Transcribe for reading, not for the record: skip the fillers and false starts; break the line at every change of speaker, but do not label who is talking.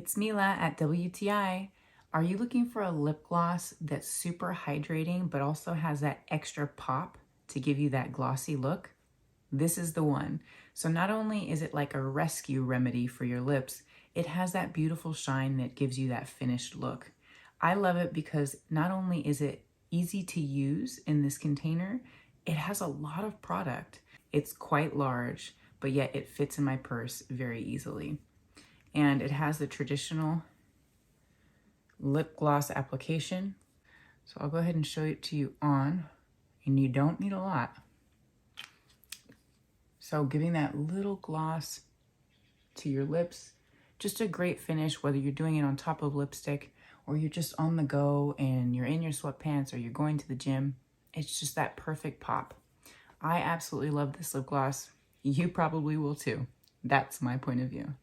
It's Mila at WTI. Are you looking for a lip gloss that's super hydrating but also has that extra pop to give you that glossy look? This is the one. So not only is it like a rescue remedy for your lips, it has that beautiful shine that gives you that finished look. I love it because not only is it easy to use in this container, it has a lot of product. It's quite large, but yet it fits in my purse very easily. And it has the traditional lip gloss application. So I'll go ahead and show it to you on, and you don't need a lot. So giving that little gloss to your lips, just a great finish, whether you're doing it on top of lipstick or you're just on the go and you're in your sweatpants or you're going to the gym. It's just that perfect pop. I absolutely love this lip gloss. You probably will too. That's my point of view.